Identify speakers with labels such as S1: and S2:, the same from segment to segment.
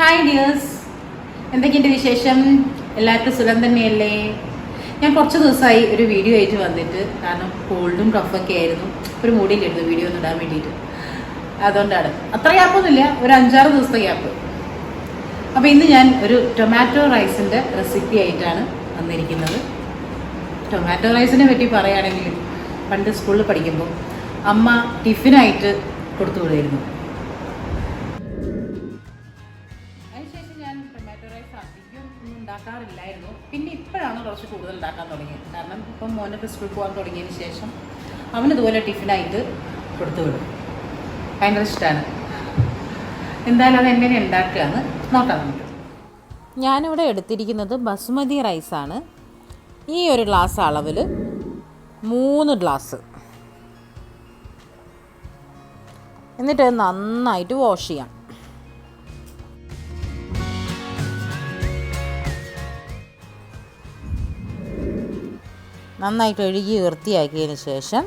S1: Hi dears, എന്തൊക്കെയുണ്ട് വിശേഷം? എല്ലാവർക്കും സുഖം തന്നെയല്ലേ? ഞാൻ കുറച്ച് ദിവസമായി ഒരു വീഡിയോ ആയിട്ട് വന്നിട്ട്, കാരണം കോൾഡും കഫൊക്കെ ആയിരുന്നു. ഒരു മൂടിയിലിരുന്നു വീഡിയോ ഒന്ന് ഇടാൻ വേണ്ടിയിട്ട്. അതുകൊണ്ടാണ് അത്ര ഗ്യാപ്പൊന്നുമില്ല, ഒരു 5-6 ദിവസത്തെ ഗ്യാപ്പ്. അപ്പോൾ ഇന്ന് ഞാൻ ഒരു ടൊമാറ്റോ റൈസിൻ്റെ റെസിപ്പി ആയിട്ടാണ് വന്നിരിക്കുന്നത്. ടൊമാറ്റോ റൈസിനെ പറ്റി പറയുകയാണെങ്കിൽ, പണ്ട് സ്കൂളിൽ പഠിക്കുമ്പോൾ അമ്മ ടിഫിനായിട്ട് കൊടുത്തു വിടുമായിരുന്നു. ഉണ്ടാക്കാറില്ലായിരുന്നു. പിന്നെ ഇപ്പോഴാണ് കുറച്ച് കൂടുതൽ ഉണ്ടാക്കാൻ തുടങ്ങിയത്. കാരണം ഇപ്പം മോനൊക്കെ സ്കൂളിൽ പോകാൻ തുടങ്ങിയതിന് ശേഷം അവനിതുപോലെ ടിഫിനായിട്ട് കൊടുത്തു വിടും. ഭയങ്കര ഇഷ്ടമാണ്. എന്തായാലും അത് എങ്ങനെ ഉണ്ടാക്കുകയെന്ന് നോക്കാം നമുക്ക്. ഞാനിവിടെ എടുത്തിരിക്കുന്നത് ബസുമതി റൈസാണ്. ഈ ഒരു ഗ്ലാസ് അളവിൽ 3 ഗ്ലാസ്. എന്നിട്ട് നന്നായിട്ട് വാഷ് ചെയ്യാം. നന്നായിട്ട് കഴുകി വൃത്തിയാക്കിയതിന് ശേഷം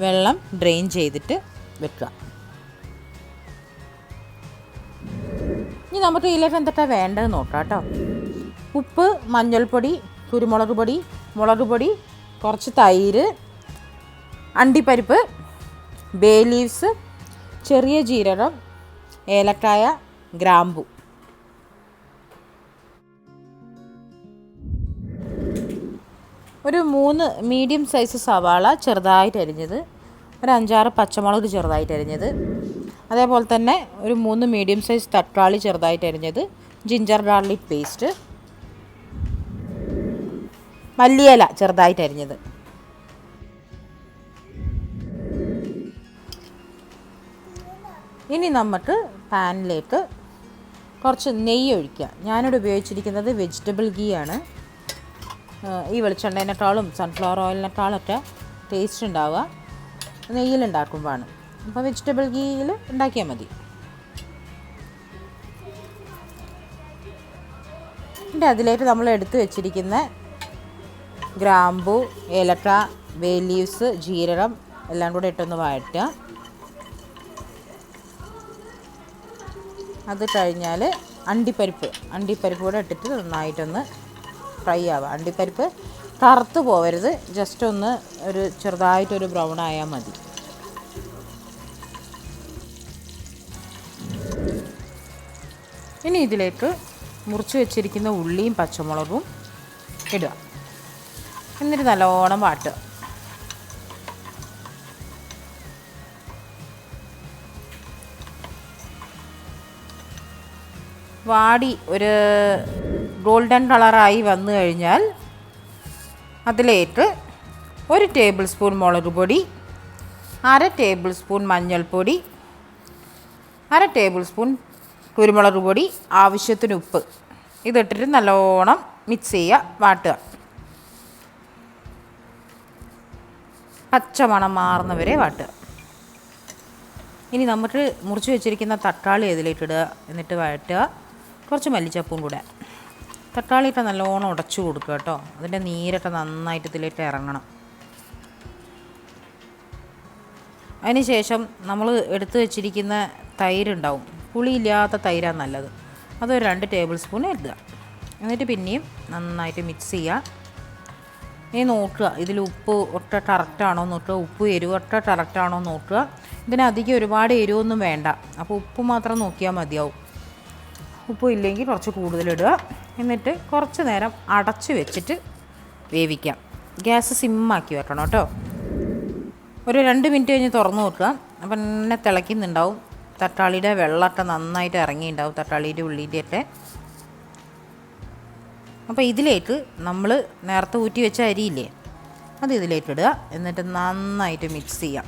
S1: വെള്ളം ഡ്രെയിൻ ചെയ്തിട്ട് വെക്കുക. ഇനി നമുക്ക് ഇതിലേക്ക് എന്തൊക്കെ വേണ്ടത് നോക്കാം കേട്ടോ. ഉപ്പ്, മഞ്ഞൾപ്പൊടി, കുരുമുളക് പൊടി, മുളക് പൊടി, കുറച്ച് തൈര്, അണ്ടിപ്പരിപ്പ്, ബേ ലീവ്സ്, ചെറിയ ജീരകം, ഏലക്കായ, ഗ്രാമ്പു. ഒരു 3 മീഡിയം സൈസ് സവാള ചെറുതായിട്ട് അരിഞ്ഞത്, ഒരു 5-6 പച്ചമുളക് ചെറുതായിട്ട് അരിഞ്ഞത്, അതേപോലെ തന്നെ ഒരു 3 മീഡിയം സൈസ് തക്കാളി ചെറുതായിട്ട് അരിഞ്ഞത്, ജിഞ്ചർ ഗാർലിക് പേസ്റ്റ്, മല്ലിയില ചെറുതായിട്ട് അരിഞ്ഞത്. ഇനി നമുക്ക് പാനിലേക്ക് കുറച്ച് നെയ്യ് ഒഴിക്കുക. ഞാനിവിടെ ഉപയോഗിച്ചിരിക്കുന്നത് വെജിറ്റബിൾ ഗീ ആണ്. ഈ വെളിച്ചെണ്ണേനേക്കാളും സൺഫ്ലവർ ഓയിലിനേക്കാളൊക്കെ ടേസ്റ്റ് ഉണ്ടാവുക നെയ്യിലുണ്ടാക്കുമ്പോഴാണ്. അപ്പോൾ വെജിറ്റബിൾ ഗീയിൽ ഉണ്ടാക്കിയാൽ മതി. എന്നിട്ട് അതിലേക്ക് നമ്മൾ എടുത്ത് വെച്ചിരിക്കുന്ന ഗ്രാമ്പു, ഏലക്ക, ബേ ലീവ്സ്, ജീരകം എല്ലാം കൂടെ ഇട്ടൊന്ന് വഴറ്റുക. അത് കഴിഞ്ഞാൽ അണ്ടിപ്പരിപ്പ് കൂടെ ഇട്ടിട്ട് നന്നായിട്ടൊന്ന് ഫ്രൈ ആവുക. അണ്ടിപ്പരിപ്പ് കറുത്ത് പോവരുത്, ജസ്റ്റ് ഒന്ന് ഒരു ചെറുതായിട്ടൊരു ബ്രൗൺ ആയാൽ മതി. ഇനി ഇതിലേക്ക് മുറിച്ച് വെച്ചിരിക്കുന്ന ഉള്ളിയും പച്ചമുളകും ഇടുക. എന്നിട്ട് നല്ലോണം വാട്ടുക. വാടി ഒരു ഗോൾഡൻ കളറായി വന്നു കഴിഞ്ഞാൽ അതിലേക്ക് 1 ടേബിൾ സ്പൂൺ മുളക് പൊടി, 1/2 ടേബിൾ സ്പൂൺ മഞ്ഞൾപ്പൊടി, 1/2 ടേബിൾ സ്പൂൺ കുരുമുളക് പൊടി, ആവശ്യത്തിന് ഉപ്പ് ഇതിട്ടിട്ട് നല്ലോണം മിക്സ് ചെയ്യുക, വാട്ടുക. പച്ചമണം മാറുന്നവരെ വാട്ടുക. ഇനി നമുക്ക് മുറിച്ച് വെച്ചിരിക്കുന്ന തക്കാളി ഇതിലേക്കിടുക. എന്നിട്ട് വഴറ്റുക. കുറച്ച് മല്ലിച്ചപ്പും കൂടെ. തക്കാളിയിട്ട് നല്ലോണം ഉടച്ചു കൊടുക്കുക കേട്ടോ. അതിൻ്റെ നീരൊക്കെ നന്നായിട്ട് ഇതിലേക്ക് ഇറങ്ങണം. അതിന് ശേഷം നമ്മൾ എടുത്ത് വെച്ചിരിക്കുന്ന തൈരുണ്ടാവും, പുളിയില്ലാത്ത തൈരാണ് നല്ലത്. അതൊരു 2 ടേബിൾ സ്പൂൺ ഇടുക. എന്നിട്ട് പിന്നെയും നന്നായിട്ട് മിക്സ് ചെയ്യുക. ഇനി നോക്കുക ഇതിൽ ഉപ്പ് ഒട്ട കറക്റ്റാണോ നോക്കുക. ഉപ്പ് എരിവൊട്ട കറക്റ്റാണോ നോക്കുക. ഇതിനധികം ഒരുപാട് എരിവൊന്നും വേണ്ട. അപ്പോൾ ഉപ്പ് മാത്രം നോക്കിയാൽ മതിയാവും. ഉപ്പ് ഇല്ലെങ്കിൽ കുറച്ച് കൂടുതലിടുക. എന്നിട്ട് കുറച്ച് നേരം അടച്ച് വെച്ചിട്ട് വേവിക്കാം. ഗ്യാസ് സിമ്മാക്കി വെക്കണം കേട്ടോ. ഒരു 2 മിനിറ്റ് കഴിഞ്ഞ് തുറന്ന് നോക്കുക. അപ്പം തന്നെ തിളയ്ക്കുന്നുണ്ടാവും. തക്കാളിയുടെ വെള്ളമൊക്കെ നന്നായിട്ട് ഇറങ്ങിയിട്ടുണ്ടാവും, തക്കാളിയുടെ ഉള്ളിൻ്റെയൊക്കെ. അപ്പോൾ ഇതിലേക്ക് നമ്മൾ നേരത്തെ ഊറ്റി വെച്ച അരിയില്ലേ, അത് ഇതിലേക്കിടുക. എന്നിട്ട് നന്നായിട്ട് മിക്സ് ചെയ്യാം.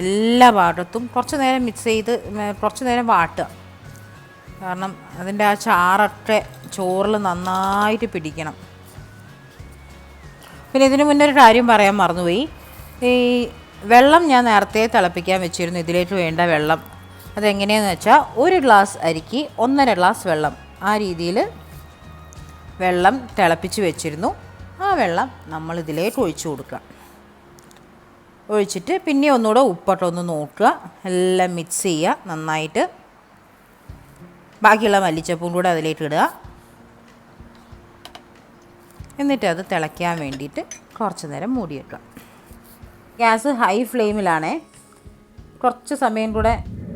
S1: എല്ലാ ഭാഗത്തും കുറച്ച് നേരം മിക്സ് ചെയ്ത് കുറച്ച് നേരം വാട്ടുക. കാരണം അതിൻ്റെ ആ ചാറൊക്കെ ചോറിൽ നന്നായിട്ട് പിടിക്കണം. പിന്നെ ഇതിന് മുന്നേ ഒരു കാര്യം പറയാൻ മറന്നുപോയി. ഈ വെള്ളം ഞാൻ നേരത്തെ തിളപ്പിക്കാൻ വെച്ചിരുന്നു. ഇതിലേക്ക് വേണ്ട വെള്ളം അതെങ്ങനെയാണെന്ന് വെച്ചാൽ 1 ഗ്ലാസ് അരിക്ക് 1.5 ഗ്ലാസ് വെള്ളം, ആ രീതിയിൽ വെള്ളം തിളപ്പിച്ച് വെച്ചിരുന്നു. ആ വെള്ളം നമ്മൾ ഇതിലേക്ക് ഒഴിച്ചു കൊടുക്കുക. ഒഴിച്ചിട്ട് പിന്നെ ഒന്നുകൂടെ ഉപ്പിട്ടൊന്ന് നോക്കുക. എല്ലാം മിക്സ് ചെയ്യുക നന്നായിട്ട്. ബാക്കിയുള്ള മല്ലിച്ചപ്പും കൂടെ അതിലേക്ക് ഇടുക. എന്നിട്ട് അത് തിളയ്ക്കാൻ വേണ്ടിയിട്ട് കുറച്ച് നേരം മൂടി വെക്കുക. ഗ്യാസ് ഹൈ ഫ്ലെയിമിലാണേ. കുറച്ച് സമയം കൂടെ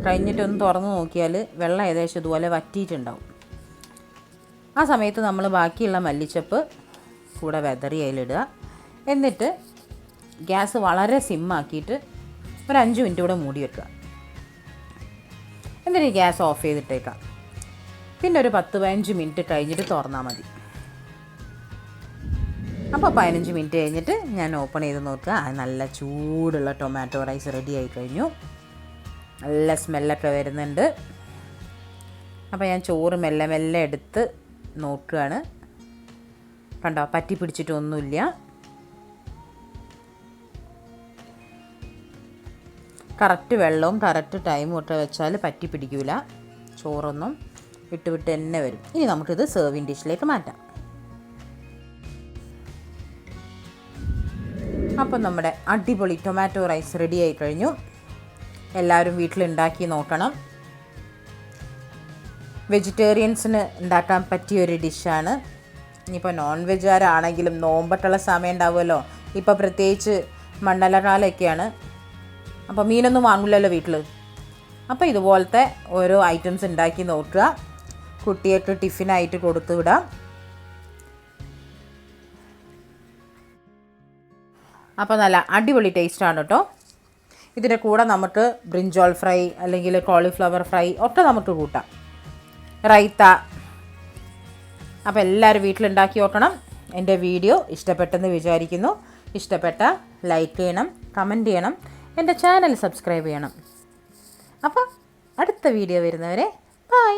S1: കഴിഞ്ഞിട്ടൊന്ന് തുറന്ന് നോക്കിയാൽ വെള്ളം ഏകദേശം ഇതുപോലെ വറ്റിയിട്ടുണ്ടാവും. ആ സമയത്ത് നമ്മൾ ബാക്കിയുള്ള മല്ലിച്ചപ്പ് കൂടെ വെതറി അതിലിടുക. എന്നിട്ട് ഗ്യാസ് വളരെ സിമ്മാക്കിയിട്ട് ഒരു 5 മിനിറ്റ് കൂടെ മൂടി വെക്കുക. എന്നിട്ട് ഗ്യാസ് ഓഫ് ചെയ്തിട്ടേക്കാം. പിന്നെ ഒരു 10-15 മിനിറ്റ് കഴിഞ്ഞിട്ട് തുറന്നാൽ മതി. അപ്പോൾ 15 മിനിറ്റ് കഴിഞ്ഞിട്ട് ഞാൻ ഓപ്പൺ ചെയ്ത് നോക്കുക. നല്ല ചൂടുള്ള ടൊമാറ്റോ റൈസ് റെഡി ആയി കഴിഞ്ഞു. നല്ല സ്മെല്ലൊക്കെ വരുന്നുണ്ട്. അപ്പോൾ ഞാൻ ചോറ് മെല്ലെ മെല്ലെ എടുത്ത് നോക്കുകയാണ്. കണ്ടോ, പറ്റി പിടിച്ചിട്ടൊന്നുമില്ല. കറക്റ്റ് വെള്ളവും കറക്റ്റ് ടൈമും ഇട്ട് വെച്ചാൽ പറ്റി പിടിക്കില്ല. ചോറൊന്നും വിട്ട് വിട്ട് തന്നെ വരും. ഇനി നമുക്കിത് സെർവിങ് ഡിഷിലേക്ക് മാറ്റാം. അപ്പം നമ്മുടെ അടിപൊളി ടൊമാറ്റോ റൈസ് റെഡി ആയി കഴിഞ്ഞു. എല്ലാവരും വീട്ടിലുണ്ടാക്കി നോക്കണം. വെജിറ്റേറിയൻസിന് ഉണ്ടാക്കാൻ പറ്റിയൊരു ഡിഷാണ്. ഇനിയിപ്പോൾ നോൺ വെജുകാരാണെങ്കിലും നോമ്പട്ടുള്ള സമയം ഉണ്ടാവുമല്ലോ. ഇപ്പോൾ പ്രത്യേകിച്ച് മണ്ഡലകാലമൊക്കെയാണ്. അപ്പോൾ മീനൊന്നും വാങ്ങില്ലല്ലോ വീട്ടിൽ. അപ്പോൾ ഇതുപോലത്തെ ഓരോ ഐറ്റംസ് ഉണ്ടാക്കി നോക്കുക. കുട്ടികൾക്ക് ടിഫിനായിട്ട് കൊടുത്തു വിടാം. അപ്പോൾ നല്ല അടിപൊളി ടേസ്റ്റാണ് കേട്ടോ. ഇതിൻ്റെ കൂടെ നമുക്ക് ബ്രിഞ്ചോൾ ഫ്രൈ അല്ലെങ്കിൽ കോളിഫ്ലവർ ഫ്രൈ ഒക്കെ നമുക്ക് കൂട്ടാം. റൈത്ത. അപ്പോൾ എല്ലാവരും വീട്ടിലുണ്ടാക്കി നോക്കണം. എൻ്റെ വീഡിയോ ഇഷ്ടപ്പെട്ടെന്ന് വിചാരിക്കുന്നു. ഇഷ്ടപ്പെട്ട ലൈക്ക് ചെയ്യണം, കമൻറ്റ് ചെയ്യണം, എൻ്റെ ചാനൽ സബ്സ്ക്രൈബ് ചെയ്യണം. അപ്പോൾ അടുത്ത വീഡിയോ വരുന്നവരെ ബൈ.